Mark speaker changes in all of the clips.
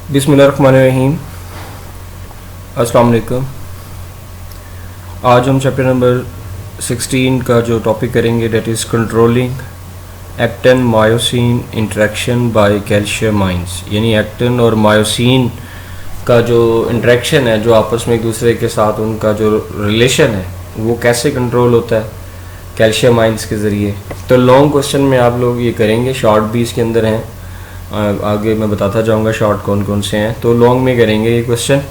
Speaker 1: बिस्मिल्लाहिर्रहमानिर्रहीम। अस्सलाम वालेकुम। आज हम चैप्टर नंबर 16 का जो टॉपिक करेंगे that is controlling actin myosin interaction by calcium ions, यानी एक्टिन और मायोसिन का जो इंटरेक्शन है, जो आपस में एक दूसरे के साथ उनका जो रिलेशन है वो कैसे कंट्रोल होता है कैल्शियम आयंस के ज़रिए। तो लॉन्ग क्वेश्चन में आप लोग ये करेंगे, शॉर्ट भी इसके अंदर हैं, आगे मैं बताता जाऊंगा शॉर्ट कौन कौन से हैं। तो लॉन्ग में करेंगे ये क्वेश्चन।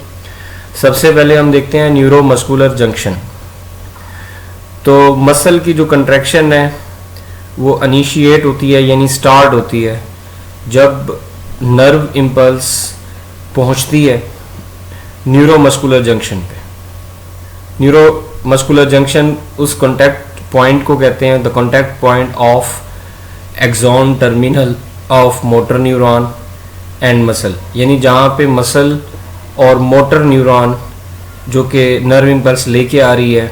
Speaker 1: सबसे पहले हम देखते हैं न्यूरोमस्कुलर जंक्शन। तो मसल की जो कंट्रैक्शन है वो इनिशिएट होती है, यानी स्टार्ट होती है जब नर्व इम्पल्स पहुंचती है न्यूरोमस्कुलर जंक्शन पे। न्यूरोमस्कुलर जंक्शन उस कॉन्टैक्ट पॉइंट को कहते हैं the contact point of axon terminal of motor neuron and muscle, यानी जहाँ पे मसल और मोटर न्यूरॉन जो कि नर्व इम्पल्स लेके आ रही है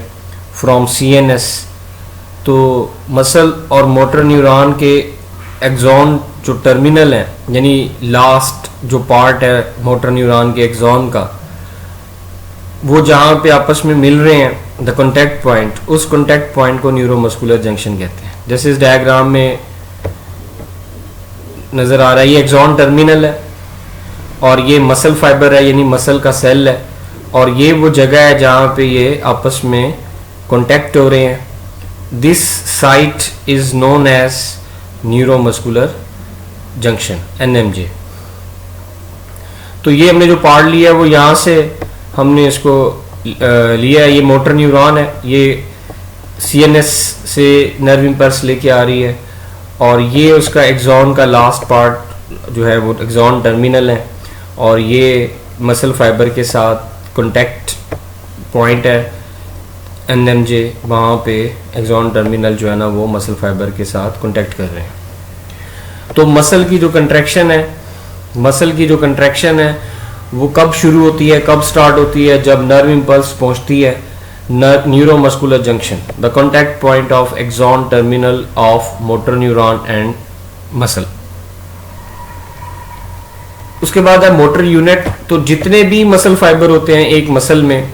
Speaker 1: फ्रॉम सीएनएस, तो मसल और मोटर न्यूरॉन के एक्सॉन जो टर्मिनल है, यानी लास्ट जो पार्ट है मोटर न्यूरॉन के एक्सॉन का, वो जहाँ पे आपस में मिल रहे हैं द कॉन्टैक्ट पॉइंट, उस कॉन्टैक्ट पॉइंट को न्यूरोमस्कुलर जंक्शन कहते हैं। जैसे इस डायग्राम में नज़र आ रहा है, ये एक्सॉन टर्मिनल है और ये मसल फाइबर है, यानी मसल का सेल है, और ये वो जगह है जहाँ पे ये आपस में कॉन्टैक्ट हो रहे हैं। This site is known as neuromuscular junction, NMJ. तो ये हमने जो पार्ट लिया है वो यहाँ से हमने इसको लिया है। ये मोटर न्यूरॉन है, ये सीएनएस से नर्व इम्पल्स लेके आ रही है, और ये उसका एक्सॉन का लास्ट पार्ट जो है वो एक्सॉन टर्मिनल है, और ये मसल फाइबर के साथ कॉन्टैक्ट पॉइंट है एनएमजे। वहाँ पे एक्सॉन टर्मिनल जो है ना वो मसल फाइबर के साथ कॉन्टैक्ट कर रहे हैं। तो मसल की जो कंट्रैक्शन है वो कब शुरू होती है, कब स्टार्ट होती है? जब नर्व इम्पल्स पहुँचती है neuromuscular junction, the contact point of axon terminal of motor neuron and muscle. उसके बाद है मोटर यूनिट। तो जितने भी मसल फाइबर होते हैं एक मसल में,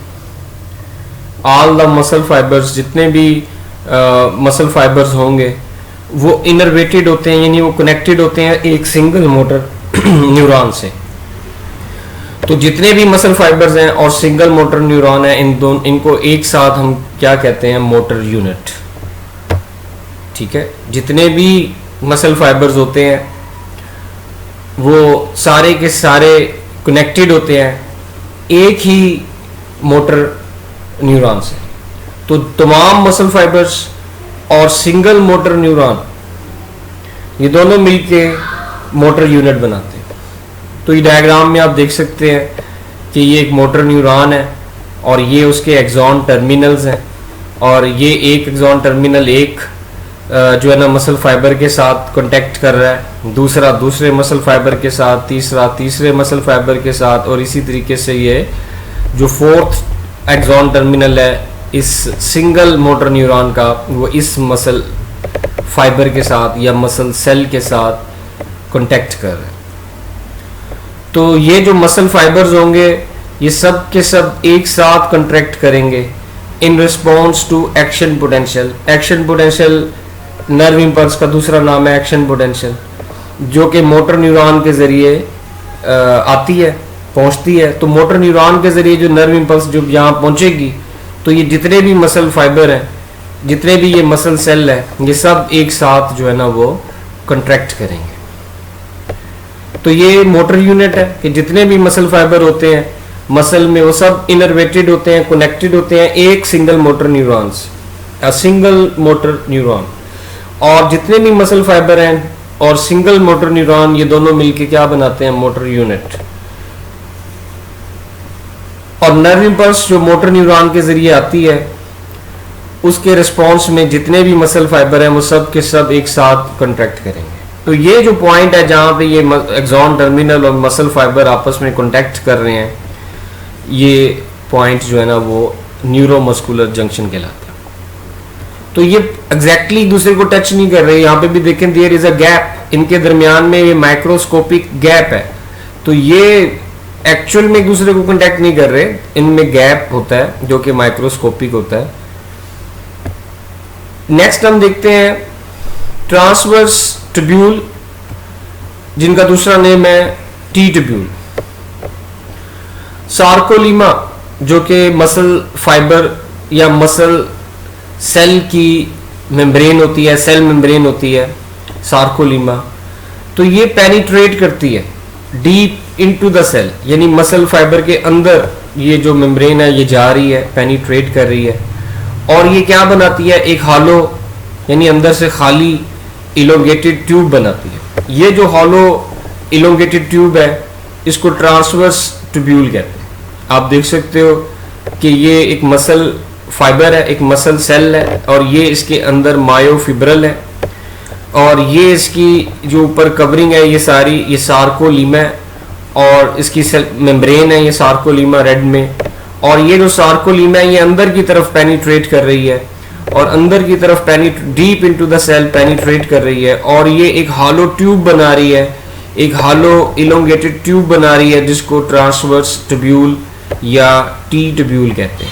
Speaker 1: ऑल द मसल फाइबर्स, जितने भी मसल फाइबर्स होंगे वो इनर्वेटेड होते हैं, यानी वो कनेक्टेड होते हैं एक सिंगल मोटर न्यूरॉन से। तो जितने भी मसल फाइबर्स हैं और सिंगल मोटर न्यूरॉन है, इनको एक साथ हम क्या कहते हैं? Motor unit. ठीक है, जितने भी मसल फाइबर्स होते हैं वो सारे के सारे कनेक्टेड होते हैं एक ही मोटर न्यूरॉन से। तो तमाम मसल फाइबर्स और सिंगल मोटर न्यूरॉन ये दोनों मिलके मोटर यूनिट बनाते हैं। तो ये डायग्राम में आप देख सकते हैं कि ये एक मोटर न्यूरॉन है और ये उसके एक्सॉन टर्मिनल्स हैं, और ये एक एक्सॉन टर्मिनल एक जो है ना मसल फाइबर के साथ कांटेक्ट कर रहा है, दूसरा दूसरे मसल फाइबर के साथ, तीसरा तीसरे मसल फाइबर के साथ, और इसी तरीके से ये जो फोर्थ एक्सॉन टर्मिनल है इस सिंगल मोटर न्यूरॉन का, वो इस मसल फाइबर के साथ या मसल सेल के साथ कांटेक्ट कर रहा है। तो ये जो मसल फाइबर्स होंगे ये सब के सब एक साथ कंट्रैक्ट करेंगे in response to action potential. Action potential nerve impulse का दूसरा नाम है एक्शन पोटेंशियल, जो कि मोटर न्यूरॉन के ज़रिए आती है, पहुंचती है। तो मोटर न्यूरॉन के ज़रिए जो नर्व इम्पल्स जो यहाँ पहुंचेगी, तो ये जितने भी मसल फाइबर हैं, जितने भी ये मसल सेल है, ये सब एक साथ जो है ना वो कंट्रैक्ट करेंगे। तो ये मोटर यूनिट है कि जितने भी मसल फाइबर होते हैं मसल में वो सब इनर्वेटेड होते हैं, कनेक्टेड होते हैं एक सिंगल मोटर न्यूरॉन से, सिंगल मोटर न्यूरॉन। और जितने भी मसल फाइबर हैं और सिंगल मोटर न्यूरॉन ये दोनों मिलके क्या बनाते हैं? Motor unit. और नर्व इम्पल्स जो मोटर न्यूरॉन के जरिए आती है उसके रिस्पॉन्स में जितने भी मसल फाइबर हैं वो सब के सब एक साथ कंट्रैक्ट करेंगे। तो ये जो पॉइंट है जहाँ पे ये एक्सॉन टर्मिनल और मसल फाइबर आपस में कांटेक्ट कर रहे हैं, ये पॉइंट जो है ना वो न्यूरोमस्कुलर जंक्शन कहलाता है। तो ये एग्जैक्टली एक दूसरे को टच नहीं कर रहे। यहाँ पे भी देखें देयर इज अ गैप, इनके दरमियान में ये माइक्रोस्कोपिक गैप है। तो ये एक्चुअल में एक दूसरे को कांटेक्ट नहीं कर रहे, इनमें गैप होता है जो कि माइक्रोस्कोपिक होता है। नेक्स्ट हम देखते हैं ट्रांसवर्स ट्यूब्यूल, जिनका दूसरा नेम है टी ट्यूब्यूल। सार्कोलीमा जो कि मसल फाइबर या मसल सेल की मेम्ब्रेन होती है, सेल मेम्ब्रेन होती है सार्कोलीमा, तो ये पेनिट्रेट करती है डीप इनटू द सेल, यानी मसल फाइबर के अंदर ये जो मेम्ब्रेन है ये जा रही है, पेनिट्रेट कर रही है, और ये क्या बनाती है, एक हॉलो यानी अंदर से खाली इलोंगेटेड ट्यूब बनाती है। ये जो हॉलो इलोंगेटेड ट्यूब है इसको ट्रांसवर्स ट्यूब्यूल कहते हैं। आप देख सकते हो कि ये एक मसल फाइबर है, एक मसल सेल है, और ये इसके अंदर मायोफिब्रल है, और ये इसकी जो ऊपर कवरिंग है ये सारी ये सार्कोलीमा है, और इसकी मेम्ब्रेन है ये सार्कोलीमा रेड में, और ये जो सार्कोलीमा है ये अंदर की तरफ पेनिट्रेट कर रही है, और अंदर की तरफ deep into the cell penetrate कर रही है, और ये एक हॉलो ट्यूब बना रही है, एक हॉलो इलोंगेटेड ट्यूब बना रही है जिसको ट्रांसवर्स ट्यूब्यूल या टी ट्यूब्यूल कहते हैं।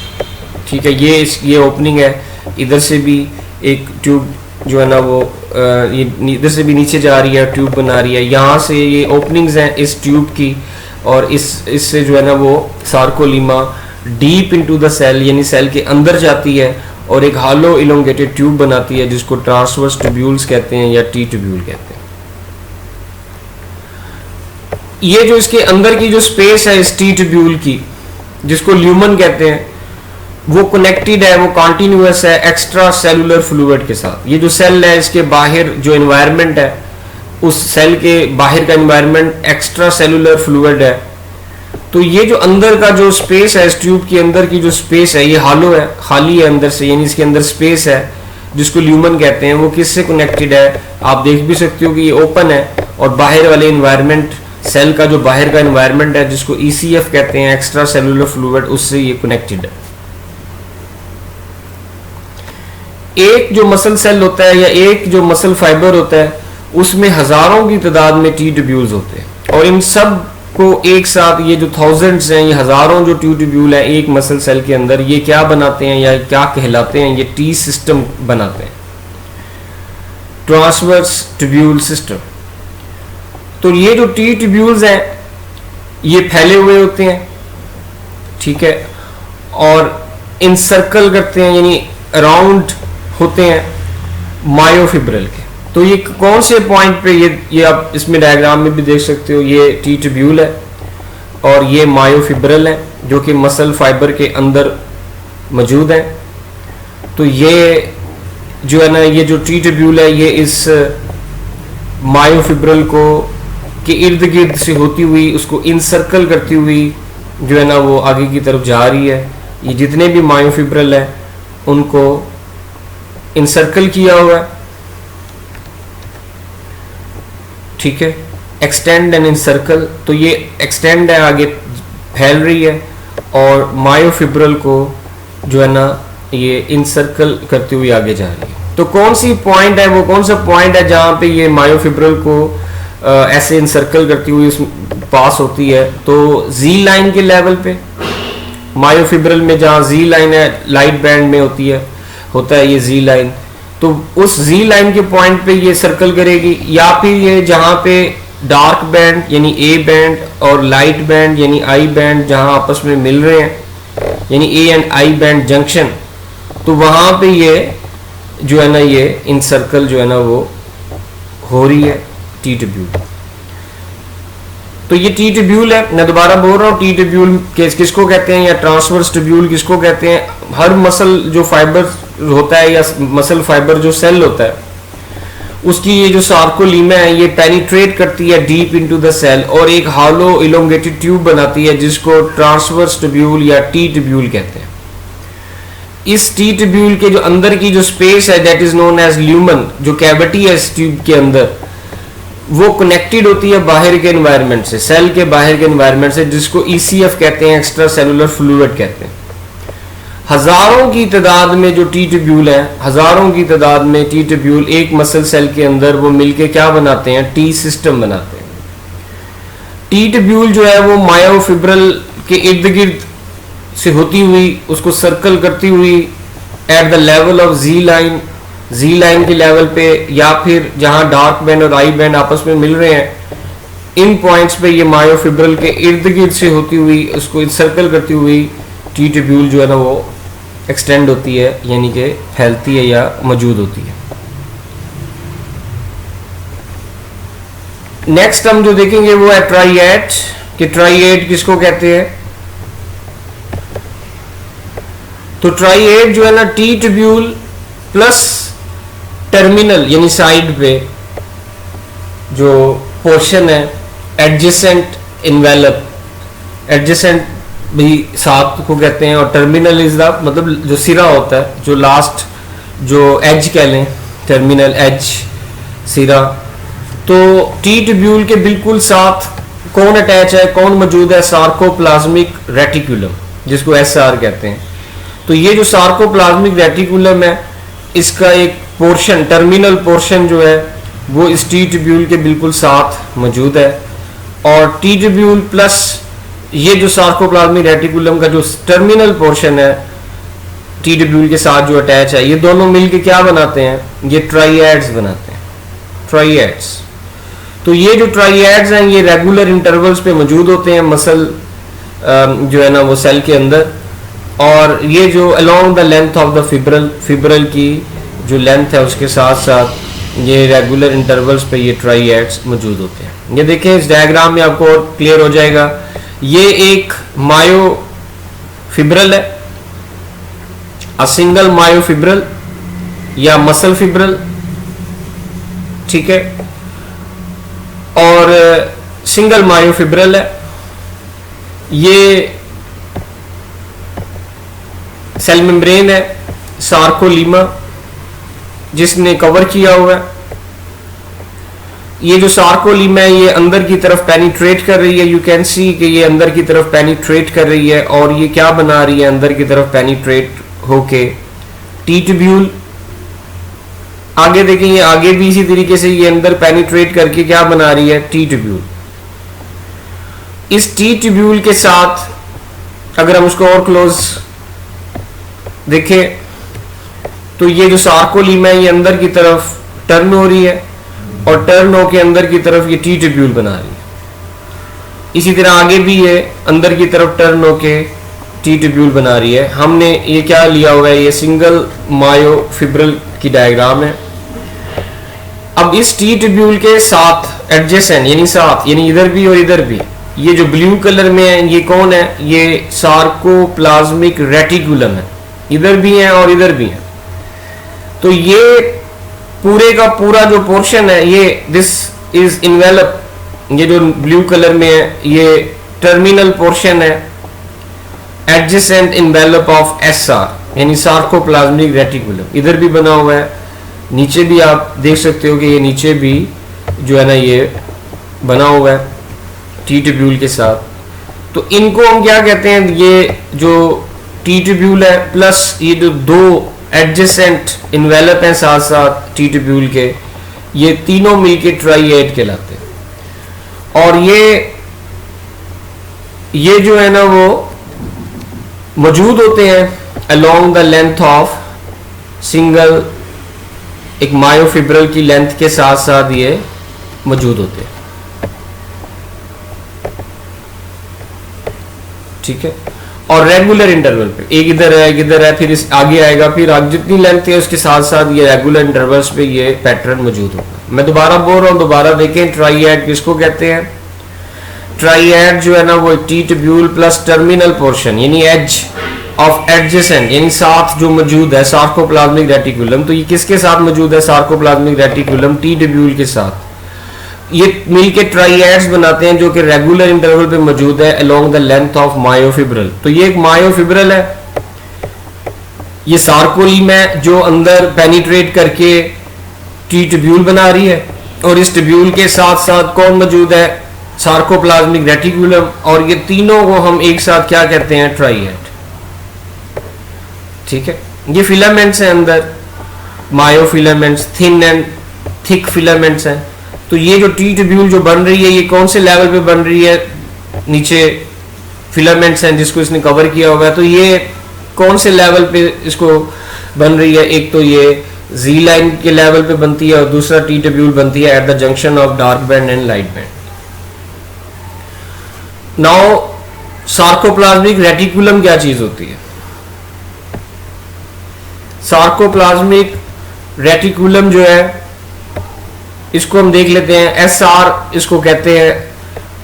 Speaker 1: ठीक है, ये ओपनिंग है, इधर से भी एक ट्यूब जो है ना वो ये इधर से भी नीचे जा रही है, ट्यूब बना रही है, यहाँ से ये ओपनिंग्स हैं इस ट्यूब की, और इससे जो है ना वो sarcolemma deep into the cell यानी सेल के अंदर जाती है और एक हॉलो इलोंगेटेड ट्यूब बनाती है जिसको ट्रांसवर्स ट्यूब्यूल्स कहते हैं या टी ट्यूब्यूल कहते हैं। ये जो इसके अंदर की जो स्पेस है इस टी ट्यूब्यूल की, जिसको ल्यूमन कहते हैं, वो कनेक्टेड है, वो कॉन्टिन्यूअस है एक्स्ट्रा सेलुलर फ्लूइड के साथ। ये जो सेल है इसके बाहर जो एनवायरनमेंट है, उस सेल के बाहर का एनवायरनमेंट एक्स्ट्रा सेलुलर फ्लूइड है। तो ये जो अंदर का जो स्पेस है, इस ट्यूब के अंदर की जो स्पेस है, ये हॉलो है, खाली है अंदर से, यानी इसके अंदर स्पेस है जिसको ल्यूमन कहते हैं। वो किससे कनेक्टेड है आप देख भी सकते हो कि ये ओपन है, और बाहर वाले एनवायरनमेंट, सेल का जो बाहर का एनवायरनमेंट है जिसको ECF कहते हैं, एक्स्ट्रा सेलुलर फ्लूइड, उससे ये कनेक्टेड है। एक जो मसल सेल होता है या एक जो मसल फाइबर होता है उसमें हजारों की तादाद में टी ट्यूब्यूल्स होते हैं, और इन सब को एक साथ ये जो थाउजेंड्स हैं, ये हजारों जो टी ट्यूब्यूल है एक मसल सेल के अंदर, ये क्या बनाते हैं या क्या कहलाते हैं, ये टी सिस्टम बनाते हैं, ट्रांसवर्स ट्यूब्यूल सिस्टम। तो ये जो टी ट्यूब्यूल्स हैं ये फैले हुए होते हैं, ठीक है, और इनसर्कल करते हैं यानी अराउंड होते हैं मायोफिब्रल के। तो ये कौन से पॉइंट पे, ये आप इसमें डायग्राम में भी देख सकते हो, ये टी ट्यूब्यूल है और ये मायोफिब्रल है जो कि मसल फाइबर के अंदर मौजूद है। तो ये जो है ना, ये जो टी ट्यूब्यूल है ये इस मायोफिब्रल को के इर्द गिर्द से होती हुई उसको इनसर्कल करती हुई जो है ना वो आगे की तरफ जा रही है। ये जितने भी मायोफिब्रल है उनको इनसर्कल किया हुआ है, ठीक है, एक्सटेंड एंड इनसर्कल। तो ये एक्सटेंड है, आगे फैल रही है, और मायोफिब्रल को जो है ना ये इनसर्कल करती हुई आगे जा रही है। तो कौन सी पॉइंट है, वो कौन सा पॉइंट है जहां पे ये मायोफिब्रल को ऐसे इनसर्कल करती हुई पास होती है? तो जी लाइन के लेवल पे, मायोफिब्रल में जहां जी लाइन है लाइट बैंड में होता है ये जी लाइन, तो उस जी लाइन के पॉइंट पे ये सर्कल करेगी। या फिर ये जहां पे डार्क बैंड यानी ए बैंड और लाइट बैंड यानी आई बैंड जहां आपस में मिल रहे हैं यानी A and I band junction, तो वहां पे ये जो है ना ये इन सर्कल जो है ना वो हो रही है टी ट्यूब्यूल। तो ये टी ट्यूब्यूल है, मैं दोबारा बोल रहा हूँ, टी ट्यूब्यूल किसको कहते हैं या ट्रांसवर्स ट्यूब्यूल किसको कहते हैं? हर मसल जो फाइबर होता है या मसल फाइबर जो सेल होता है उसकी ये जो सार्कोलीमा है ये पेनिट्रेट करती है डीप इनटू द सेल और एक हॉलो इलोंगेटेड ट्यूब बनाती है जिसको ट्रांसवर्स ट्यूब्यूल या टी ट्यूब्यूल कहते हैं। इस टी ट्यूब्यूल के जो अंदर की जो स्पेस है that is known as lumen, जो कैविटी है इस ट्यूब के अंदर, वो कनेक्टेड होती है बाहर के एनवायरनमेंट से, सेल के बाहर के एनवायरनमेंट से, जिसको ECF कहते हैं, एक्स्ट्रा सेलुलर फ्लूइड कहते हैं। हजारों की तादाद में जो टी ट्यूब्यूल है, हजारों की तादाद में टी ट्यूब्यूल एक मसल सेल के अंदर वो मिलके क्या बनाते हैं? टी सिस्टम बनाते हैं। टी ट्यूब्यूल जो है वो मायोफिब्रल के इर्द गिर्द से होती हुई उसको सर्कल करती हुई at the level of G line के लेवल पे, या फिर जहां डार्क बैंड और आई बैंड आपस में मिल रहे हैं, इन पॉइंट्स पे ये मायोफिब्रल के इर्द गिर्द से होती हुई उसको इंसर्कल करती हुई टी ट्यूब्यूल जो है ना वो एक्सटेंड होती है, यानी कि फैलती है या मौजूद होती है। नेक्स्ट हम जो देखेंगे वो है ट्राइएड, कि ट्राइएड किसको कहते हैं। तो ट्राइएड जो है ना टी ट्यूब्यूल प्लस टर्मिनल यानी साइड पे जो पोर्शन है, एडजेसेंट इन्वेलप, एडजेसेंट भी साथ को कहते हैं, और टर्मिनल इज द मतलब जो सिरा होता है, जो लास्ट जो एज कह लें, टर्मिनल एज सिरा। तो टी ट्यूब्यूल के बिल्कुल साथ कौन अटैच है, कौन मौजूद है, सार्कोप्लाज्मिक रेटिकुलम, जिसको एसआर कहते हैं। तो ये जो सार्कोप्लाज्मिक रेटिकुलम है, इसका एक पोर्शन, टर्मिनल पोर्शन जो है वो इस टी ट्यूब्यूल के बिल्कुल साथ मौजूद है, और टी ट्यूब्यूल प्लस ये जो सार्कोप्लाज्मिक रेटिकुलम का जो टर्मिनल पोर्शन है टी ट्यूब्यूल के साथ जो अटैच है, ये दोनों मिलके क्या बनाते हैं, ये ट्राइएड्स बनाते हैं, ट्राइएड्स। तो ये जो ट्राइएड्स हैं ये रेगुलर इंटरवल्स पे मौजूद होते हैं मसल जो है ना वो सेल के अंदर, और ये जो along the length of the fibril की जो लेंथ है उसके साथ साथ ये रेगुलर इंटरवल्स पे ये ट्राइएड्स मौजूद होते हैं। ये देखें इस डायग्राम में आपको और क्लियर हो जाएगा। ये एक मायोफिब्रल है, अ सिंगल मायोफिब्रल या मसल फिब्रल, ठीक है, और सिंगल मायोफिब्रल है। ये सेल मेम्ब्रेन है, सार्कोलीमा जिसने कवर किया हुआ है। ये जो सार्कोलीमा है ये अंदर की तरफ पेनिट्रेट कर रही है, यू कैन सी कि ये अंदर की तरफ पेनिट्रेट कर रही है, और ये क्या बना रही है, अंदर की तरफ पेनिट्रेट होके टी ट्यूब्यूल। आगे देखें, ये आगे भी इसी तरीके से ये अंदर पेनिट्रेट करके क्या बना रही है, टी ट्यूब्यूल। इस टी ट्यूब्यूल के साथ अगर हम उसको और क्लोज देखें तो ये जो सार्कोलीमा है ये अंदर की तरफ टर्न हो रही है, और टर्न होके अंदर की तरफ ये टी ट्यूब्यूल बना रही है। इसी तरह आगे भी ये अंदर की तरफ टर्न होके टी ट्यूब्यूल बना रही है। हमने ये क्या लिया हुआ है, ये सिंगल मायोफिब्रल की डायग्राम है। अब इस टी ट्यूब्यूल के साथ एडजेसेंट यानी साथ, यानी इधर भी और इधर भी, ये जो ब्लू कलर में है ये कौन है, ये सार्कोप्लाज्मिक रेटिकुलम है, इधर भी है और इधर भी है। तो ये पूरे का पूरा जो पोर्शन है ये दिस इज इन्वेलप, ये जो ब्लू कलर में है ये टर्मिनल पोर्शन है, एडजेसेंट इन्वेलप ऑफ एसआर यानी सार्कोप्लाज्मिक रेटिकुलम। इधर भी बना हुआ है, नीचे भी आप देख सकते हो कि ये नीचे भी जो है ना ये बना हुआ है टी ट्यूब्यूल के साथ। तो इनको हम क्या कहते हैं, ये जो टी ट्यूब्यूल है प्लस ये जो दो एडजेसेंट इन्वेलप हैं साथ साथ टी ट्यूब्यूल के, ये तीनों मिलके ट्राइएड कहलाते हैं। और ये जो है ना वो मौजूद होते हैं along the length of single, एक मायोफिब्रल की लेंथ के साथ साथ ये मौजूद होते हैं, ठीक है। और रेगुलर इंटरवल पे एक इधर है एक इधर है, फिर इस आगे आएगा, फिर आगे जितनी लेंथ है उसके साथ साथ ये रेगुलर इंटरवल्स पे ये पैटर्न मौजूद होगा। मैं दोबारा बोल रहा हूँ, दोबारा देखें, ट्राइएड किसको कहते हैं। ट्राइएड जो है ना वो T tubule plus terminal portion यानी एज ऑफ एडजेसेंट यानी साथ जो मौजूद है सार्कोप्लाज्मिक रेटिकुलम। तो ये किसके साथ मौजूद है, सार्कोप्लाज्मिक रेटिकुलम टी ट्यूब्यूल के साथ। ये मिलके ट्राइएड्स बनाते हैं जो कि रेगुलर इंटरवल पे मौजूद है अलोंग द लेंथ ऑफ मायोफिब्रल। तो ये एक मायोफिब्रल है, ये सार्कोलीमा है जो अंदर पेनिट्रेट करके टी ट्यूब्यूल बना रही है, और इस ट्यूब्यूल के साथ साथ कौन मौजूद है, सार्कोप्लाज्मिक रेटिकुलम। और ये तीनों को हम एक साथ क्या कहते हैं, ट्राइएड, ठीक है। ये फिलामेंट्स हैं अंदर, myofilaments, thin and thick filaments हैं। तो ये जो टी ट्यूब्यूल जो बन रही है ये कौन से लेवल पे बन रही है, नीचे फिलामेंट्स हैं जिसको इसने कवर किया होगा, तो ये कौन से लेवल पे इसको बन रही है, एक तो ये जी लाइन के लेवल पे बनती है और दूसरा टी ट्यूब्यूल बनती है at the junction of dark band and light band. Now sarcoplasmic reticulum क्या चीज होती है? सार्कोप्लाज्मिक रेटिकुलम जो है इसको हम देख लेते हैं, एसआर इसको कहते हैं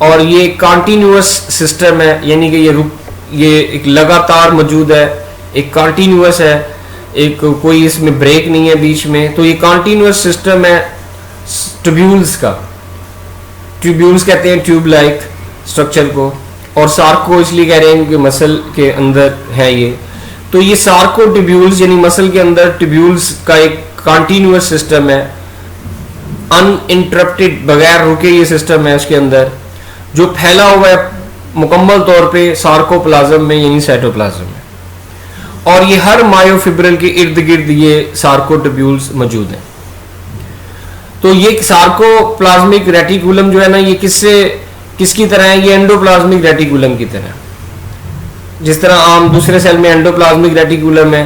Speaker 1: और ये कॉन्टिन्यूअस सिस्टम है, यानी कि ये एक लगातार मौजूद है, एक कॉन्टिन्यूअस है, एक कोई इसमें ब्रेक नहीं है बीच में। तो ये कॉन्टिन्यूअस सिस्टम है ट्यूब्यूल्स का, ट्यूब्यूल्स कहते हैं ट्यूब लाइक स्ट्रक्चर को, और सार्को इसलिए कह रहे हैं क्योंकि मसल के अंदर है ये। तो ये सार्को ट्यूब्यूल्स यानी मसल के अंदर ट्यूब्यूल्स का एक कॉन्टिन्यूअस सिस्टम है, अनइंटरप्टेड बगैर रुके ये सिस्टम है उसके अंदर, जो फैला हुआ है मुकम्मल तौर पे सार्कोप्लाज्म में यानी साइटोप्लाज्म में, और ये हर मायोफिब्रिल के इर्द गिर्द ये सार्कोट्यूब्यूल्स मौजूद हैं। तो ये सार्कोप्लाज्मिक रेटिकुलम जो है ना, ये किसकी तरह है? ये एंडोप्लाज्मिक रेटिकुलम की तरह। जिस तरह आम दूसरे सेल में एंडोप्लाज्मिक रेटिकुलम है,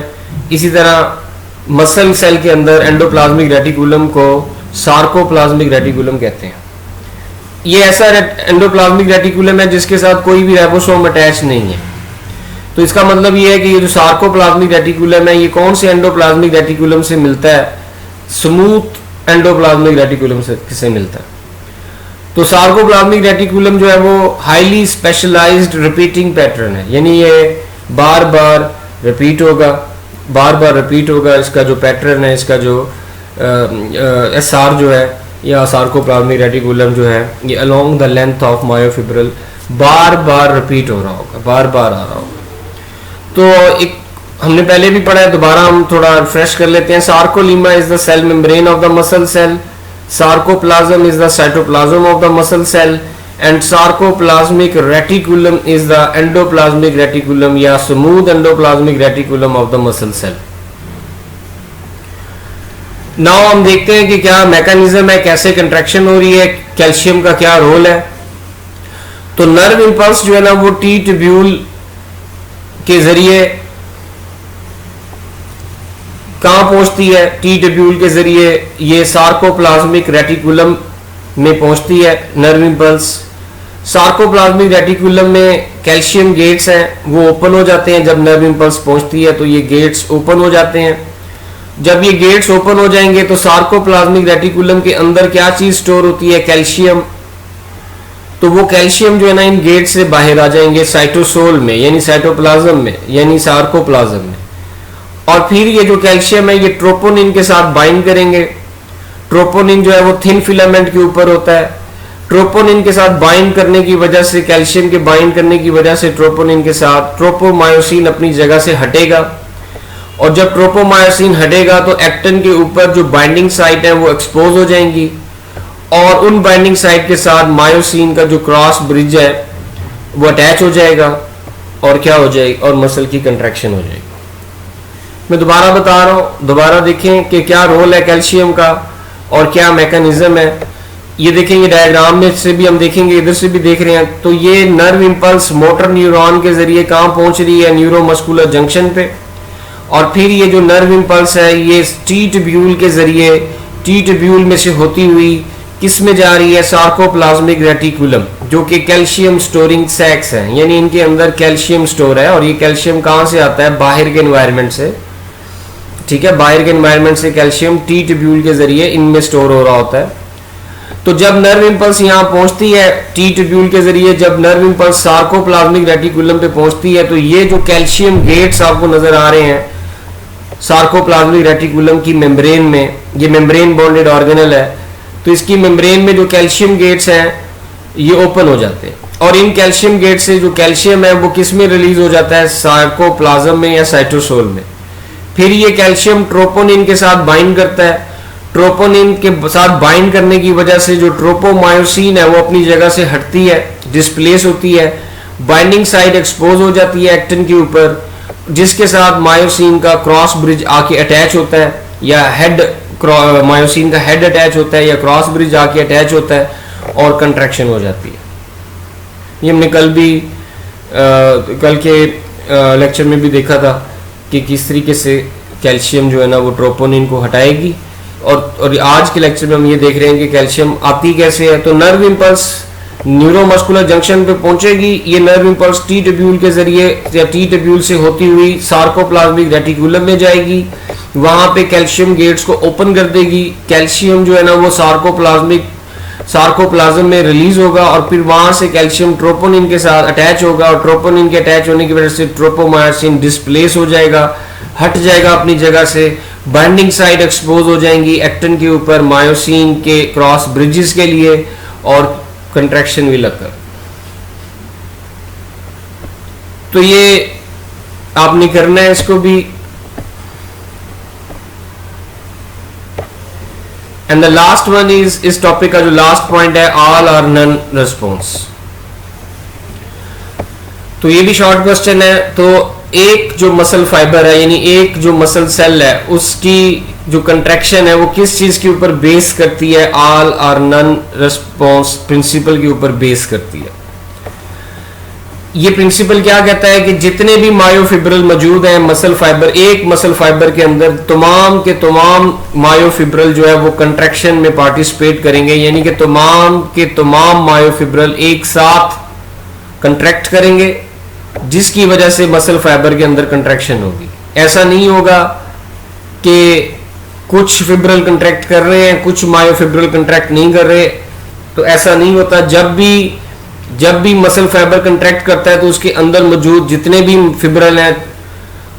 Speaker 1: इसी तरह मसल सेल के अंदर एंडोप्लाज्मिक रेटिकुलम को सार्कोप्लाज्मिक रेटिकुलम कहते हैं। ये ऐसा एंडोप्लाज्मिक रेटिकुलम है जिसके साथ कोई भी राइबोसोम अटैच नहीं है। तो इसका मतलब ये है कि ये जो सार्कोप्लाज्मिक रेटिकुलम है ये कौन से एंडोप्लाज्मिक रेटिकुलम से मिलता है? स्मूथ एंडोप्लाज्मिक रेटिकुलम से मिलता है। तो सार्कोप्लाज्मिक रेटिकुलम जो है वो हाईली स्पेशलाइज्ड रिपीटिंग पैटर्न है, यानी ये बार बार रिपीट होगा, इसका जो पैटर्न है, इसका जो एसआर जो है या सार्कोप्लाज्मिक रेटिकुलम जो है ये along the length of myofibril bar bar repeat हो रहा होगा, बार बार आ रहा होगा। तो एक हमने पहले भी पढ़ा है, दोबारा हम थोड़ा रिफ्रेश कर लेते हैं। Sarcolemma is the cell membrane of the muscle cell, sarcoplasm is the cytoplasm of the muscle cell, and sarcoplasmic reticulum is the endoplasmic reticulum या smooth endoplasmic reticulum of the muscle cell। now हम देखते हैं कि क्या mechanism है, कैसे contraction हो रही है, कैल्शियम का क्या रोल है। तो नर्व इंपल्स जो है ना वो टी ट्यूब्यूल के जरिए कहां पहुंचती है? टी ट्यूब्यूल के जरिए ये सार्कोप्लाज्मिक रेटिकुलम में पहुंचती है नर्व इंपल्स। सार्कोप्लाज्मिक रेटिकुलम में कैल्शियम गेट्स हैं, वो ओपन हो जाते हैं जब नर्व इंपल्स पहुंचती है, तो ये गेट्स ओपन हो जाते हैं। जब ये गेट्स ओपन हो जाएंगे तो सार्कोप्लाज्मिक रेटिकुलम के अंदर क्या चीज स्टोर होती है? कैल्शियम। तो वो कैल्शियम जो है ना इन गेट से बाहर आ जाएंगे साइटोसोल में यानी साइटोप्लाज्म में यानी सार्कोप्लाज्म में, और फिर ये जो कैल्शियम है ये ट्रोपोनिन के साथ बाइंड करेंगे। ट्रोपोनिन जो है वो थिन फिलामेंट के ऊपर होता है। ट्रोपोनिन के साथ बाइंड करने की वजह से, कैल्शियम के बाइंड करने की वजह से ट्रोपोनिन के साथ ट्रोपोमायोसिन अपनी जगह से हटेगा, और जब ट्रोपोमायोसिन हटेगा तो एक्टिन के ऊपर जो बाइंडिंग साइट है वो एक्सपोज हो जाएंगी, और उन बाइंडिंग साइट के साथ मायोसिन का जो क्रॉस ब्रिज है वो अटैच हो जाएगा, और क्या हो जाएगी? और मसल की कंट्रैक्शन हो जाएगी। मैं दोबारा बता रहा हूं, दोबारा देखें कि क्या रोल है कैल्शियम का और क्या मैकेनिज्म है। ये देखें, ये डायग्राम में से भी हम देखेंगे, इधर से भी देख रहे हैं। तो ये नर्व इंपल्स मोटर न्यूरॉन के जरिए कहां पहुंच रही है? न्यूरोमस्कुलर जंक्शन पे, और फिर ये जो नर्व इंपल्स है ये टी ट्यूब्यूल के जरिए, टी ट्यूब्यूल में से होती हुई किस में जा रही है? सार्कोप्लाज्मिक रेटिकुलम, जो कि कैल्शियम स्टोरिंग सैक्स है, यानी इनके अंदर कैल्शियम स्टोर है। और ये कैल्शियम कहां से आता है? बाहर के एनवायरनमेंट से, ठीक है, बाहर के एनवायरनमेंट से कैल्शियम टी ट्यूब्यूल के जरिए इनमें स्टोर हो रहा होता है। तो जब नर्व इंपल्स यहां पहुंचती है टी ट्यूब्यूल के जरिए, जब नर्व इंपल्स सार्कोप्लाज्मिक रेटिकुलम पे पहुंचती है, तो ये जो कैल्शियम गेट्स आपको नजर आ रहे हैं सार्कोप्लाज्मिक रेटिकुलम की मेम्ब्रेन में, ये मेम्ब्रेन बॉन्डेड ऑर्गेनल है, तो इसकी मेम्ब्रेन में जो कैल्शियम गेट्स हैं ये ओपन हो जाते हैं, और इन कैल्शियम गेट से जो कैल्शियम है वो किस में रिलीज हो जाता है? सार्कोप्लाज्म में या साइटोसोल में। फिर ये कैल्शियम ट्रोपोनिन के साथ बाइंड करता है। ट्रोपोनिन के साथ बाइंड करने की वजह से जो ट्रोपोमायोसिन है वो अपनी जगह से हटती है, डिस्प्लेस होती है, बाइंडिंग साइड एक्सपोज हो जाती है एक्टिन के ऊपर, जिसके साथ मायोसिन का क्रॉस ब्रिज आके अटैच होता है या हेड मायोसिन का हेड अटैच होता है या क्रॉस ब्रिज आके अटैच होता है और कंट्रैक्शन हो जाती है। ये हमने कल के लेक्चर में भी देखा था कि किस तरीके से कैल्शियम जो है ना वो ट्रोपोनिन को हटाएगी, और आज के लेक्चर में हम ये देख रहे हैं कि कैल्शियम आती कैसे है। तो नर्व इम्पल्स न्यूरोमस्कुलर जंक्शन पे पहुंचेगी, ये नर्व इम्पल्स टी ट्यूब्यूल के जरिए या टी ट्यूब्यूल से होती हुई सार्कोप्लाज्मिक रेटिकुलम में जाएगी, वहां पे कैल्शियम गेट्स को ओपन कर देगी। कैल्शियम जो है ना वो सार्कोप्लाज्म में रिलीज होगा और फिर वहां से कैल्शियम ट्रोपोनिन के साथ अटैच होगा, और ट्रोपोनिन के अटैच होने की वजह से ट्रोपोमायोसिन डिस्प्लेस हो जाएगा, हट जाएगा अपनी जगह से। बाइंडिंग साइट एक्सपोज हो जाएंगी एक्टिन के ऊपर मायोसिन के क्रॉस ब्रिजेस के लिए, और कंट्रैक्शन भी लगकर। तो ये आपने करना है इसको भी। And the last one is, इस टॉपिक का जो लास्ट पॉइंट है, ऑल और नन रिस्पॉन्स। तो ये भी शॉर्ट क्वेश्चन है। तो एक जो मसल फाइबर है यानी एक जो मसल सेल है उसकी जो कंट्रैक्शन है वो किस चीज के ऊपर बेस करती है? All or none response principal के ऊपर बेस करती है। ये प्रिंसिपल क्या कहता है कि जितने भी मायोफिब्रल मौजूद हैं मसल फाइबर, एक मसल फाइबर के अंदर तमाम के तमाम मायोफिब्रल जो है वो कंट्रैक्शन में पार्टिसिपेट करेंगे, यानी कि तमाम के तमाम मायोफिब्रल एक साथ कंट्रैक्ट करेंगे, जिसकी वजह से मसल फाइबर के अंदर कंट्रैक्शन होगी। ऐसा नहीं होगा कि कुछ फिब्रल कंट्रैक्ट कर रहे हैं, कुछ मायोफिब्रल कंट्रैक्ट नहीं कर रहे, तो ऐसा नहीं होता। जब भी मसल फाइबर कंट्रैक्ट करता है तो उसके अंदर मौजूद जितने भी फिब्रल हैं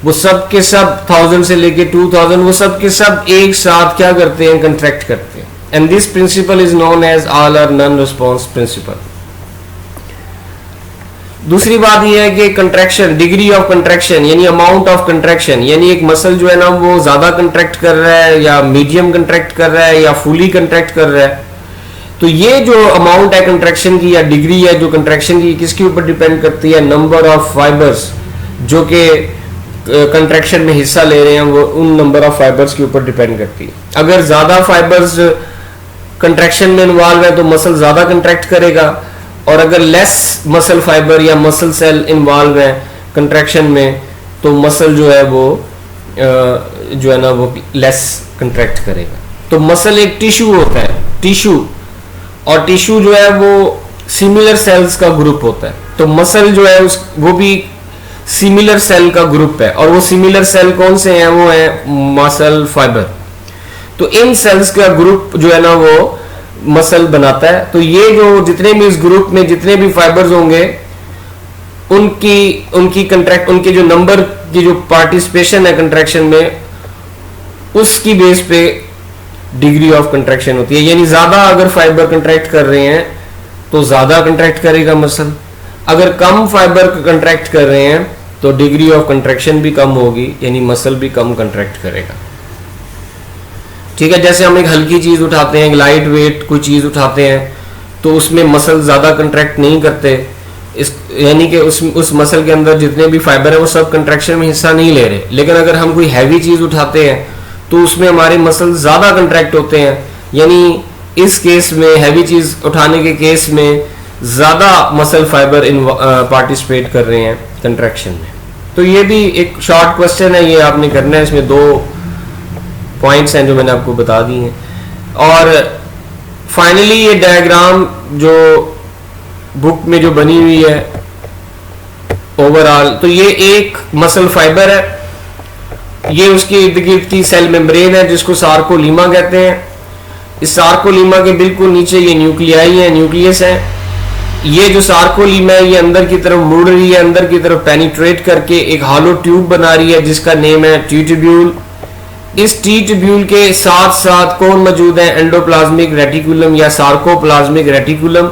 Speaker 1: वो सब के सब 1000 से लेके 2000 वो सब के सब एक साथ क्या करते हैं? कंट्रैक्ट करते हैं। And this principle is known as all or none response principle. दूसरी बात यह है कि कंट्रैक्शन, डिग्री ऑफ कंट्रैक्शन यानी अमाउंट ऑफ कंट्रैक्शन, यानी एक मसल जो है ना वो ज्यादा कंट्रैक्ट कर रहा है या मीडियम कंट्रैक्ट कर रहा है या फुली कंट्रैक्ट कर रहा है। तो ये जो अमाउंट है कंट्रैक्शन की या डिग्री है जो कंट्रैक्शन की, किसके ऊपर डिपेंड करती है? नंबर ऑफ फाइबर्स जो कि कंट्रैक्शन में हिस्सा ले रहे हैं, वो उन नंबर ऑफ फाइबर्स के ऊपर डिपेंड करती है। अगर ज्यादा फाइबर्स कंट्रैक्शन में इन्वॉल्व है तो मसल ज्यादा कंट्रैक्ट करेगा, और अगर लेस मसल फाइबर या मसल सेल इन्वॉल्व है कंट्रैक्शन में तो मसल जो है वो जो है ना वो लेस कंट्रैक्ट करेगा। तो मसल एक टिश्यू होता है, टिश्यू, और टिश्यू जो है वो सिमिलर सेल्स का ग्रुप होता है। तो मसल जो है वो भी सिमिलर सेल का ग्रुप है, और वो सिमिलर सेल कौन से हैं? वो है मसल फाइबर। तो इन सेल्स का ग्रुप जो है ना वो मसल बनाता है। तो ये जो जितने भी इस ग्रुप में जितने भी फाइबर्स होंगे उनके जो नंबर की जो पार्टिसिपेशन है कंट्रैक्शन में, उसकी बेस पे डिग्री ऑफ कंट्रैक्शन होती है। यानी ज्यादा अगर फाइबर कंट्रैक्ट कर रहे हैं तो ज्यादा कंट्रैक्ट करेगा मसल, अगर कम फाइबर कंट्रैक्ट कर रहे हैं तो डिग्री ऑफ कंट्रैक्शन भी कम होगी, यानी मसल भी कम कंट्रैक्ट करेगा। ठीक है, जैसे हम एक हल्की चीज उठाते हैं, एक लाइट वेट कोई चीज उठाते हैं तो उसमें मसल ज्यादा कंट्रैक्ट नहीं करते, यानी कि उस मसल के अंदर जितने भी फाइबर है वो सब कंट्रैक्शन में हिस्सा नहीं ले रहे। लेकिन अगर हम कोई हैवी चीज उठाते हैं तो उसमें हमारे मसल ज्यादा कंट्रैक्ट होते हैं, यानी इस केस में हैवी चीज उठाने के केस में ज्यादा मसल फाइबर पार्टिसिपेट कर रहे हैं कंट्रैक्शन में। तो ये भी एक शॉर्ट क्वेश्चन है, ये आपने करना है। इसमें 2 पॉइंट्स हैं जो मैंने आपको बता दी हैं। और फाइनली ये डायग्राम जो बुक में जो बनी हुई है ओवरऑल, तो ये एक मसल फाइबर है, ये उसके इर्द गिर्द की सेल मेम्ब्रेन है जिसको सार्कोलीमा कहते हैं। इस सार्कोलीमा के बिल्कुल नीचे ये न्यूक्लियाई है, न्यूक्लियस है। ये जो सार्कोलीमा है ये अंदर की तरफ मुड़ रही है, अंदर की तरफ पेनिट्रेट करके एक हॉलो ट्यूब बना रही है जिसका नेम है टी ट्यूब्यूल। इस टी ट्यूब्यूल के साथ साथ कौन मौजूद है? एंडोप्लाज्मिक रेटिकुलम या सार्कोप्लाज्मिक रेटिकुलम।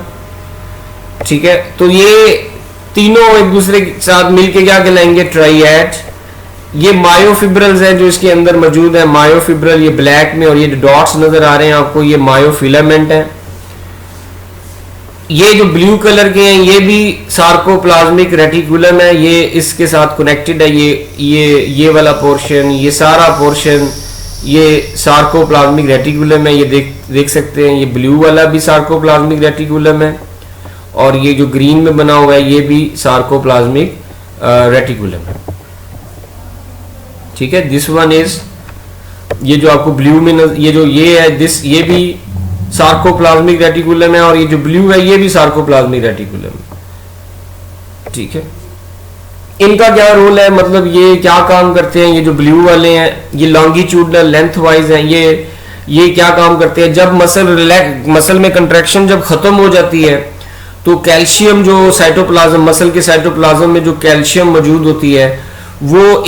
Speaker 1: ठीक है, तो ये तीनों एक दूसरे के साथ मिलके क्या कहलाएंगे? ट्राइएड। ये मायोफिब्रल्स हैं जो इसके अंदर मौजूद है, मायोफिब्रल ये ब्लैक में, और ये डॉट्स नजर आ रहे हैं आपको, ये मायोफिलामेंट है। ये जो ब्लू कलर के हैं ये भी सार्कोप्लाज्मिक रेटिकुलम है, ये इसके साथ कनेक्टेड है। ये वाला पोर्शन, ये सारा पोर्शन, ये सार्कोप्लाज्मिक रेटिकुलम है, ये देख सकते हैं, ये ब्लू वाला भी सार्कोप्लाज्मिक रेटिकुलम है और ये जो ग्रीन में बना हुआ है ये भी सार्कोप्लाज्मिक रेटिकुलम है। ठीक है, दिस वन इज, ये जो आपको ब्लू में ये है दिस, ये भी सार्कोप्लाज्मिक रेटिकुलम है और ये जो ब्लू है ये भी सार्कोप्लाज्मिक रेटिकुलम है। ठीक है, इनका क्या रोल है, मतलब ये क्या काम करते हैं, ये जो ब्लू वाले हैं ये लॉन्गिट्यूडनल लेंथ वाइज हैं, ये क्या काम करते हैं, जब मसल में कंट्रैक्शन जब खत्म हो जाती है तो कैल्शियम जो साइटोप्लाज्म, मसल के साइटोप्लाज्म में जो कैल्शियम मौजूद होती है वो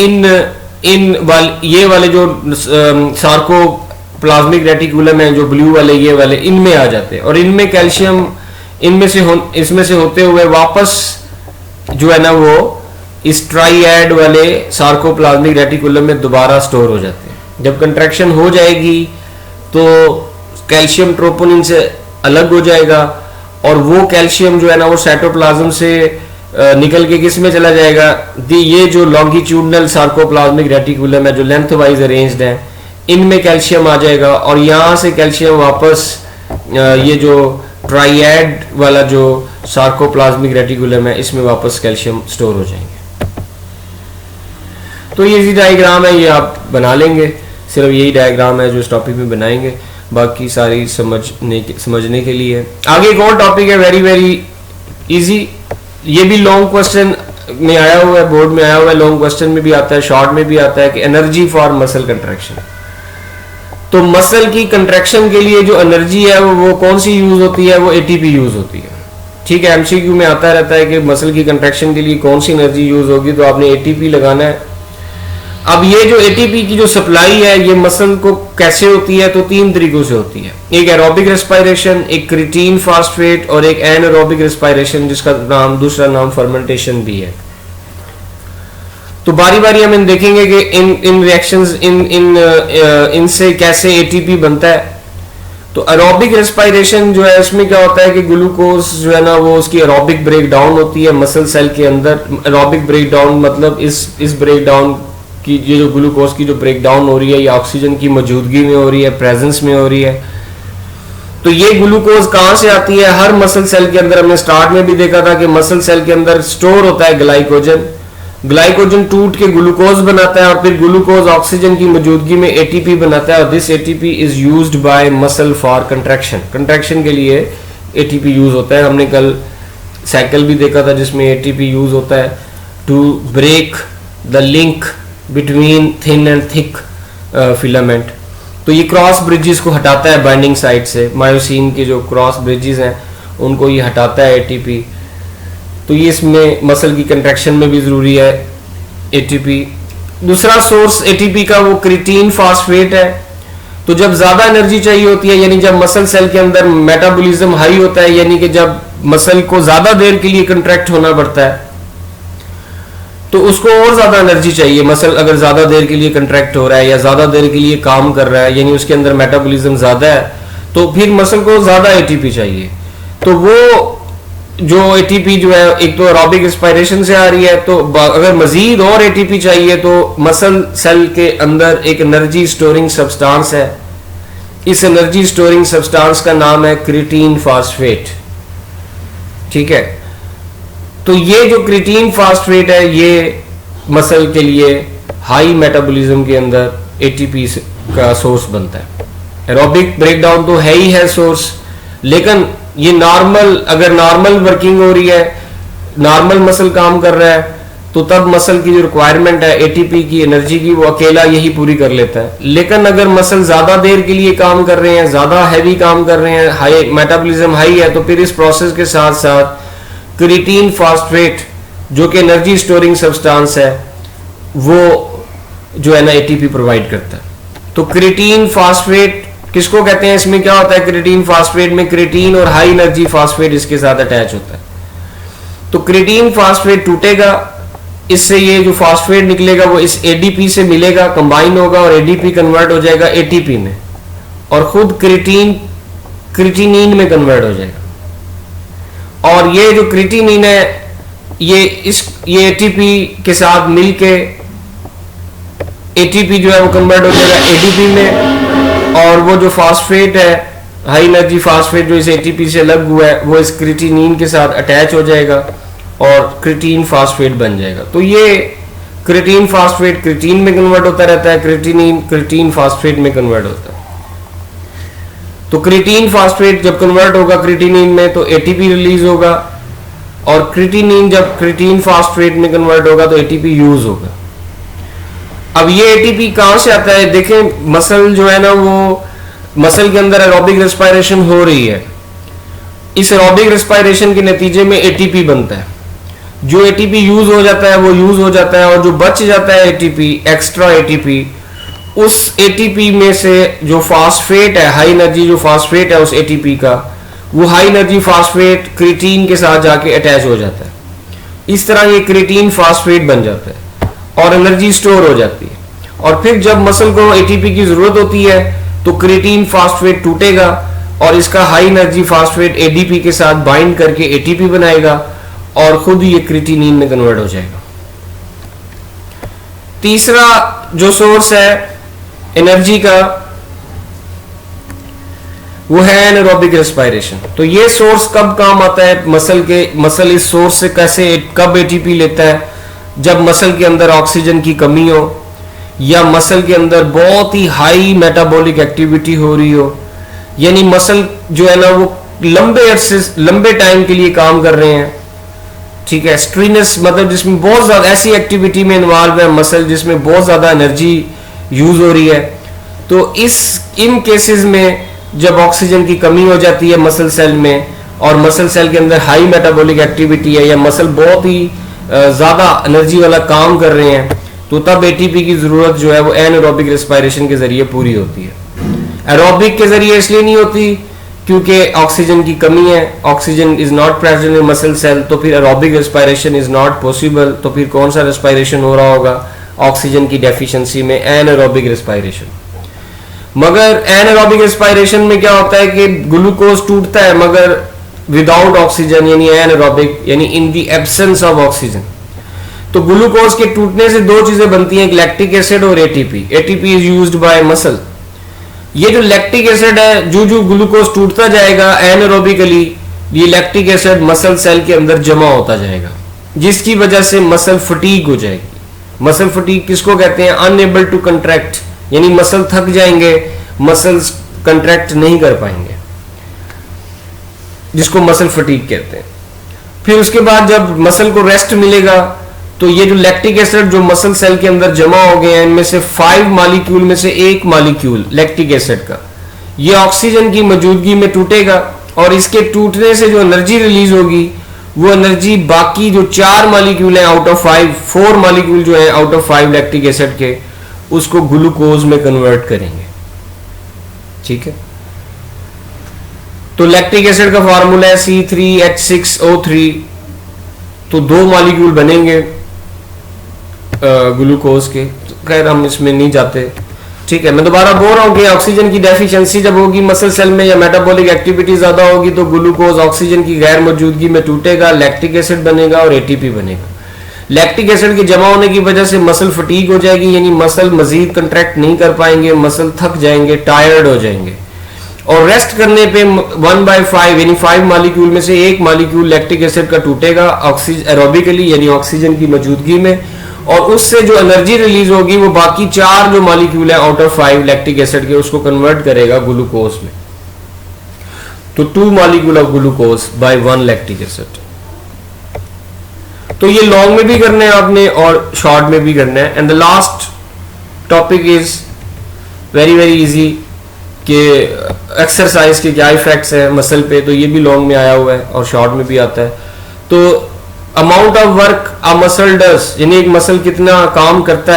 Speaker 1: ये वाले जो सार्कोप्लाज्मिक रेटिकुलम है, जो ब्लू वाले ये वाले, इनमें आ जाते हैं और इनमें कैल्शियम इसमें से होते हुए वापस जो है ना वो इस ट्राइएड वाले सार्कोप्लाज्मिक रेटिकुलम में दोबारा स्टोर हो जाते हैं। जब कंट्रैक्शन हो जाएगी तो कैल्शियम ट्रोपोनिन से अलग हो जाएगा और वो कैल्शियम जो है ना वो साइटोप्लाज्म से निकल के किस में चला जाएगा, ये जो लॉन्गिट्यूडनल सार्कोप्लाज्मिक रेटिकुलम है जो लेंथ वाइज अरेंज्ड है, इनमें कैल्शियम आ जाएगा और यहाँ से कैल्शियम वापस ये जो ट्राइएड वाला जो सार्कोप्लाज्मिक रेटिकुलम है इसमें वापस कैल्शियम स्टोर हो जाएंगे। तो ये डायग्राम है, ये आप बना लेंगे, सिर्फ यही डायग्राम है जो इस टॉपिक में बनाएंगे, बाकी सारी समझने के लिए। आगे एक और टॉपिक है वेरी वेरी इजी, ये भी लॉन्ग क्वेश्चन में आया हुआ है, बोर्ड में आया हुआ है, लॉन्ग क्वेश्चन में भी आता है, शॉर्ट में भी आता है कि एनर्जी फॉर मसल कंट्रैक्शन। तो मसल की कंट्रैक्शन के लिए जो एनर्जी है वो कौन सी यूज होती है, वो एटीपी यूज होती है। ठीक है, एमसीक्यू में आता रहता है कि मसल की कंट्रैक्शन के लिए कौन सी एनर्जी यूज होगी, तो आपने एटीपी लगाना है। अब ये जो एटीपी की जो सप्लाई है ये मसल को कैसे होती है, तो 3 तरीकों से होती है, एक एरोबिक रेस्पिरेशन, एक क्रिटीन फास्फेट और एक एनारोबिक रेस्पिरेशन जिसका दूसरा नाम फर्मेंटेशन भी है। तो बारी बारी हम देखेंगे कि इन रिएक्शंस इनसे कैसे एटीपी बनता है। तो एरोबिक रेस्पिरेशन जो है इसमें क्या होता है कि ग्लूकोज जो है ना वो उसकी एरोबिक ब्रेक डाउन होती है मसल सेल के अंदर। एरोबिक ब्रेक डाउन मतलब इस ब्रेक डाउन की, ये जो ग्लूकोज की जो ब्रेक डाउन हो रही है ये ऑक्सीजन की मौजूदगी में हो रही है, प्रेजेंस में हो रही है। तो ये ग्लूकोज कहाँ से आती है, हर मसल सेल के अंदर, हमने स्टार्ट में भी देखा था कि मसल सेल के अंदर स्टोर होता है ग्लाइकोजन टूट के ग्लूकोज बनाता है और फिर ग्लूकोज ऑक्सीजन की मौजूदगी में एटीपी बनाता है और this ATP is used by muscle for contraction के लिए एटीपी यूज होता है। हमने कल साइकिल भी देखा था जिसमें एटीपी यूज होता है to break the link between thin and thick filament. तो ये क्रॉस ब्रिजेस को हटाता है बाइंडिंग साइट से, मायोसिन के जो क्रॉस ब्रिजेस हैं उनको ये हटाता है एटीपी। तो ये इसमें मसल की कंट्रैक्शन में भी जरूरी है एटीपी। दूसरा सोर्स एटीपी का वो क्रिटीन फास्फेट है। तो जब ज्यादा एनर्जी चाहिए होती है, यानी जब मसल सेल के अंदर मेटाबॉलिज्म हाई होता है, यानी कि जब मसल को ज्यादा देर के लिए कंट्रैक्ट होना पड़ता है तो उसको और ज्यादा एनर्जी चाहिए। मसल अगर ज्यादा देर के लिए कंट्रैक्ट हो रहा है या ज्यादा देर के लिए काम कर रहा है, यानी उसके अंदर मेटाबॉलिज्म ज्यादा है, तो फिर मसल को ज्यादा एटीपी चाहिए। तो वो जो एटीपी जो है एक तो एरोबिक रेस्पिरेशन से आ रही है, तो अगर मजीद और एटीपी चाहिए तो मसल सेल के अंदर एक एनर्जी स्टोरिंग सब्सटेंस है। इस एनर्जी स्टोरिंग सब्सटेंस का नाम है क्रिटीन फास्फेट। ठीक है, तो ये जो क्रिटीन फास्फेट है ये मसल के लिए हाई मेटाबॉलिज्म के अंदर एटीपी का सोर्स बनता है। एरोबिक ब्रेकडाउन तो है ही है सोर्स, लेकिन ये अगर नॉर्मल वर्किंग हो रही है, नॉर्मल मसल काम कर रहा है, तो तब मसल की जो रिक्वायरमेंट है एटीपी की एनर्जी की वो अकेला यही पूरी कर लेता है। लेकिन अगर मसल ज्यादा देर के लिए काम कर रहे हैं, ज्यादा हैवी काम कर रहे हैं, हाई मेटाबॉलिज्म हाई है, तो फिर इस प्रोसेस के साथ साथ क्रिटीन फास्फेट जो कि एनर्जी स्टोरिंग सब्सटेंस है वो जो है ना एटीपी प्रोवाइड करता है। तो क्रिटीन फास्फेट किसको कहते हैं, इसमें क्या होता है, क्रिटीन फास्फेट में क्रिटीन और हाई एनर्जी फास्फेट इसके साथ अटैच होता है। तो क्रिटीन फास्फेट टूटेगा, इससे ये जो फास्फेट निकलेगा वो इस एडीपी से मिलेगा, कंबाइन होगा और एडीपी कन्वर्ट हो जाएगा एटीपी में और खुद क्रिटीनिन में कन्वर्ट हो जाएगा। और ये जो क्रिटीनिन है ये एटीपी के साथ मिलके एटीपी जो है वो कन्वर्ट हो जाएगा एडीपी में, और वो जो फास्फेट है, हाई एनर्जी फास्फेट जो इस एटीपी से अलग हुआ है, वो इस क्रिएटिनिन के साथ अटैच हो जाएगा और क्रिएटिन फास्फेट बन जाएगा। तो ये क्रिएटिन फास्फेट क्रिएटिन में कन्वर्ट होता रहता है, क्रिएटिनिन क्रिएटिन फास्फेट में कन्वर्ट होता है। तो क्रिएटिन फास्फेट जब कन्वर्ट होगा क्रिएटिनिन में तो एटीपी रिलीज होगा, और क्रिएटिनिन जब क्रिएटिन फास्फेट में कन्वर्ट होगा तो एटीपी यूज होगा। अब ये एटीपी कहां से आता है? देखें, मसल जो है ना, वो मसल के अंदर एरोबिक रेस्पिरेशन हो रही है, इस एरोबिक रेस्पिरेशन के नतीजे में एटीपी बनता है। जो एटीपी यूज हो जाता है वो यूज हो जाता है, और जो बच जाता है एटीपी, एक्स्ट्रा एटीपी, उस एटीपी में से जो फास्फेट है, हाई एनर्जी जो फास्फेट है उस एटीपी का, वो हाई एनर्जी फास्फेट क्रिएटिन के साथ जाके अटैच हो जाता है। इस तरह ये क्रिएटिन फास्फेट बन जाता है और एनर्जी स्टोर हो जाती है। और फिर जब मसल को एटीपी की जरूरत होती है तो क्रिएटिन फास्फेट टूटेगा और इसका हाई एनर्जी फास्फेट एडीपी के साथ बाइंड करके एटीपी बनाएगा और खुद ही ये क्रिएटिनिन में कन्वर्ट हो जाएगा। तीसरा जो सोर्स है एनर्जी का वो है एनारोबिक रेस्पिरेशन। तो ये सोर्स कब काम आता है मसल इस सोर्स से कैसे कब एटीपी लेता है? जब मसल के अंदर ऑक्सीजन की कमी हो, या मसल के अंदर बहुत ही हाई मेटाबॉलिक एक्टिविटी हो रही हो, यानी मसल जो है ना वो लंबे टाइम के लिए काम कर रहे हैं, ठीक है, स्ट्रीनस मतलब जिसमें बहुत ज्यादा ऐसी एक्टिविटी में इन्वॉल्व है मसल जिसमें बहुत ज्यादा एनर्जी यूज हो रही है। तो इन केसेस में जब ऑक्सीजन की कमी हो जाती है मसल सेल में, और मसल सेल के अंदर हाई मेटाबॉलिक एक्टिविटी है, या मसल बहुत ही ज्यादा एनर्जी वाला काम कर रहे हैं, तो तब एटीपी की जरूरत जो है वो एनारोबिक रेस्पिरेशन के जरिए पूरी होती है। एरोबिक के जरिए इसलिए नहीं होती क्योंकि ऑक्सीजन की कमी है, oxygen is not present in muscle cell, तो फिर aerobic respiration is not possible. तो फिर कौन सा रेस्पिरेशन हो रहा होगा? ऑक्सीजन की डेफिशिएंसी में एनारोबिक रेस्पिरेशन। मगर एनारोबिक रेस्पिरेशन में क्या होता है कि ग्लूकोज टूटता है मगर विदाउट ऑक्सीजन, यानी एनारोबिक, यानी in the absence of oxygen. तो ग्लूकोज के टूटने से दो चीजें बनती हैं, लैक्टिक एसिड और ATP. ATP is used by muscle. ये जो लैक्टिक एसिड है, जो ग्लूकोज टूटता जाएगा एनारोबिकली, ये लैक्टिक एसिड मसल सेल के अंदर जमा होता जाएगा, जिसकी वजह से मसल फटीग हो जाएगी। मसल फटीग किसको कहते हैं? अनएबल टू कंट्रैक्ट, यानी मसल थक जाएंगे, मसल्स कंट्रैक्ट नहीं कर पाएंगे, जिसको मसल फटीग कहते हैं। फिर उसके बाद जब मसल को रेस्ट मिलेगा तो ये जो लैक्टिक एसिड जो मसल सेल के अंदर जमा हो गए हैं, इनमें से 5 मॉलिक्यूल में से एक मॉलिक्यूल लैक्टिक एसिड का, ये ऑक्सीजन की मौजूदगी में टूटेगा, और इसके टूटने से जो एनर्जी रिलीज होगी वो एनर्जी बाकी जो 4 मॉलिक्यूल हैं आउट ऑफ 5, 4 मॉलिक्यूल जो है आउट ऑफ 5 लैक्टिक एसिड के, उसको ग्लूकोज में कन्वर्ट करेंगे। ठीक है, तो लैक्टिक एसिड का फार्मूला है C3H6O3, तो 2 मॉलिक्यूल बनेंगे ग्लूकोज के। खैर हम इसमें नहीं जाते, ठीक है। मैं दोबारा बोल रहा हूं कि ऑक्सीजन की डेफिशिएंसी जब होगी मसल सेल में, या मेटाबॉलिक एक्टिविटी ज्यादा होगी, तो ग्लूकोज ऑक्सीजन की गैर मौजूदगी में टूटेगा, लैक्टिक एसिड बनेगा और एटीपी बनेगा। लैक्टिक एसिड के जमा होने की वजह से मसल फटीग हो जाएगी, यानी मसल मजीद कंट्रैक्ट नहीं कर पाएंगे, मसल थक जाएंगे, टायर्ड हो जाएंगे, और रेस्ट करने पे 1/5 यानी 5 मॉलिक्यूल में से एक मॉलिक्यूल लैक्टिक एसिड का टूटेगा ऑक्सीजन एरोबिकली, यानी ऑक्सीजन की मौजूदगी में, और उससे जो एनर्जी रिलीज होगी वो बाकी 4 जो मॉलिक्यूल है आउट ऑफ 5 लैक्टिक एसिड के, उसको कन्वर्ट करेगा ग्लूकोज में। तो 2 molecule of glucose by 1 lactic acid. तो ये लॉन्ग में भी करना है आपने और शॉर्ट में भी करना है। And the last topic is very very easy कि एक्सरसाइज के क्या इफेक्ट्स है मसल पे, तो ये भी लॉन्ग में आया हुआ है और शॉर्ट में भी आता है। तो amount of work a muscle does, यानी एक मसल कितना काम करता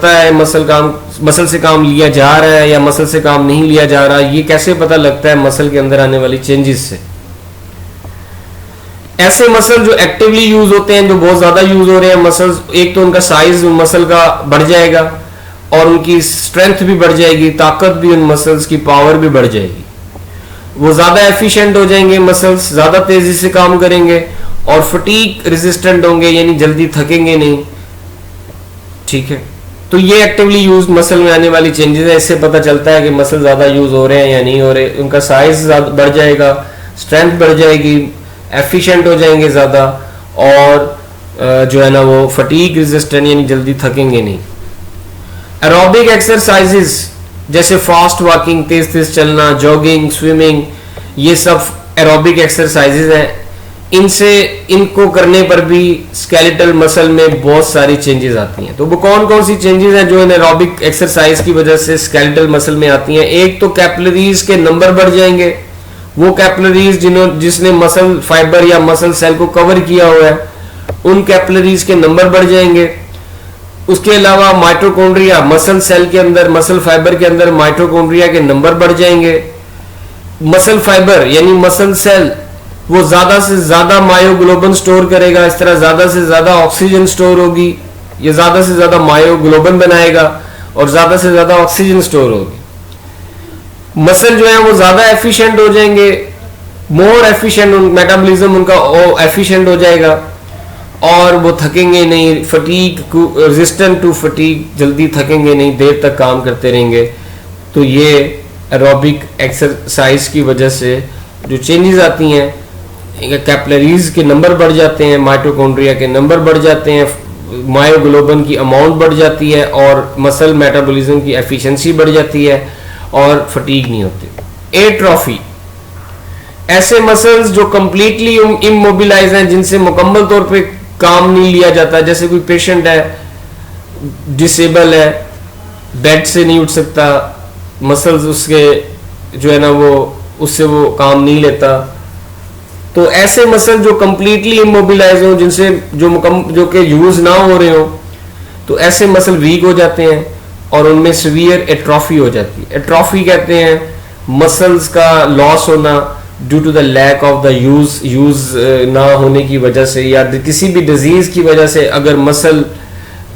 Speaker 1: है मसल से काम लिया जा रहा है या मसल से काम नहीं लिया जा रहा, ये कैसे पता लगता है? मसल के अंदर आने वाली चेंजेस से। ऐसे मसल जो एक्टिवली यूज होते हैं, जो बहुत ज्यादा यूज हो रहे हैं मसल्स, एक तो उनका साइज मसल का बढ़ जाएगा और उनकी स्ट्रेंथ भी बढ़ जाएगी, ताकत भी, उन मसल्स की पावर भी बढ़ जाएगी, वो ज्यादा एफिशिएंट हो जाएंगे, मसल्स ज्यादा तेजी से काम करेंगे और फटीग रेजिस्टेंट होंगे, यानी जल्दी थकेंगे नहीं। ठीक है, तो ये एक्टिवली यूज मसल में आने वाली चेंजेस है, इससे पता चलता है कि मसल ज़्यादा यूज हो रहे हैं या नहीं हो रहे। उनका साइज बढ़ जाएगा, स्ट्रेंथ बढ़ जाएगी, एफिशिएंट हो जाएंगे ज़्यादा, और जो है ना वो फटीग रेजिस्टेंट यानी जल्दी थकेंगे नहीं। एरोबिक एक्सरसाइजेस जैसे फास्ट वॉकिंग, तेज तेज चलना, जॉगिंग, स्विमिंग, ये सब एरोबिक एक्सरसाइजेस हैं। इनको करने पर भी स्केलेटल मसल में बहुत सारी चेंजेस आती हैं। तो वो कौन कौन सी चेंजेस हैं जो इन एरोबिक एक्सरसाइज की वजह से स्केलेटल मसल में आती हैं? एक तो कैपिलरीज के नंबर बढ़ जाएंगे। वो कैपिलरीज जिसने मसल फाइबर या मसल सेल को कवर किया हुआ है, उन कैपिलरीज के नंबर बढ़ जाएंगे। उसके अलावा माइटोकॉन्ड्रिया, मसल सेल के अंदर, मसल फाइबर के अंदर माइटोकॉन्ड्रिया के नंबर बढ़ जाएंगे। मसल फाइबर यानी मसल सेल वो ज्यादा से ज्यादा मायोग्लोबिन स्टोर करेगा, इस तरह ज्यादा से ज्यादा ऑक्सीजन स्टोर होगी, ये ज्यादा से ज्यादा मायोग्लोबिन बनाएगा और ज्यादा से ज्यादा ऑक्सीजन स्टोर होगी। मसल जो है वो ज्यादा एफिशिएंट हो जाएंगे, मोर एफिशिएंट, मेटाबॉलिज्म उनका एफिशिएंट हो जाएगा और वो थकेंगे नहीं, फटीग रेजिस्टेंट टू फटीग, जल्दी थकेंगे नहीं, देर तक काम करते रहेंगे। तो ये एरोबिक एक्सरसाइज की वजह से जो चेंजेस आती हैं, कैपिलरीज के नंबर बढ़ जाते हैं, माइटोकॉन्ड्रिया के नंबर बढ़ जाते हैं, मायोग्लोबिन की अमाउंट बढ़ जाती है और मसल मेटाबॉलिज्म की एफिशिएंसी बढ़ जाती है और फटीग नहीं होती। एट्रोफी, ऐसे मसल्स जो कंप्लीटली इमोबिलाइज हैं, जिनसे मुकम्मल तौर पे काम नहीं लिया जाता, जैसे कोई पेशेंट है, डिसेबल है, बेड से नहीं उठ सकता, मसल्स उसके जो है ना वो उससे वो काम नहीं लेता, तो ऐसे मसल जो कंप्लीटली इमोबिलाइज हो, जिनसे जो कि यूज ना हो रहे हो, तो ऐसे मसल वीक हो जाते हैं और उनमें सीवियर एट्रोफी हो जाती है। एट्रोफी कहते हैं मसल्स का लॉस होना due to the lack of the use ना होने की वजह से, या किसी भी डिजीज की वजह से अगर मसल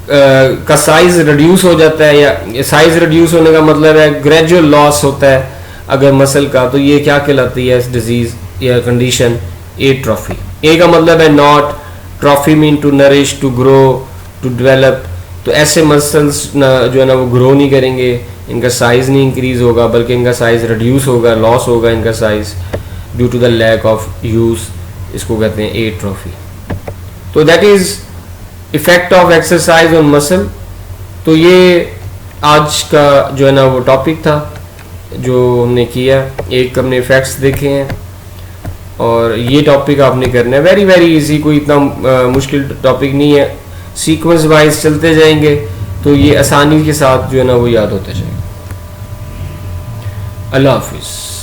Speaker 1: का साइज रिड्यूस हो जाता है, या साइज रिड्यूस होने का मतलब है ग्रेजुअल लॉस होता है अगर मसल का, तो ये क्या कहलाती है इस डिजीज या कंडीशन? एट्रोफी। ए का मतलब है not, trophy mean to nourish, to grow, to develop. तो ऐसे मसल्स जो है ना वो ग्रो नहीं करेंगे, इनका साइज नहीं इंक्रीज होगा, बल्कि इनका साइज रिड्यूस होगा, लॉस होगा इनका size due to the lack of use. इसको कहते हैं एट्रोफी। तो that is effect of exercise on muscle. तो ये आज का जो है ना वो टॉपिक था जो हमने किया। एक हमने इफेक्ट्स देखे हैं और ये टॉपिक आपने करना है, वेरी वेरी इजी, कोई इतना मुश्किल टॉपिक नहीं है। सीक्वेंस वाइज चलते जाएंगे तो ये आसानी के साथ जो है ना वो याद होते जाएंगे। अल्लाह हाफिज़।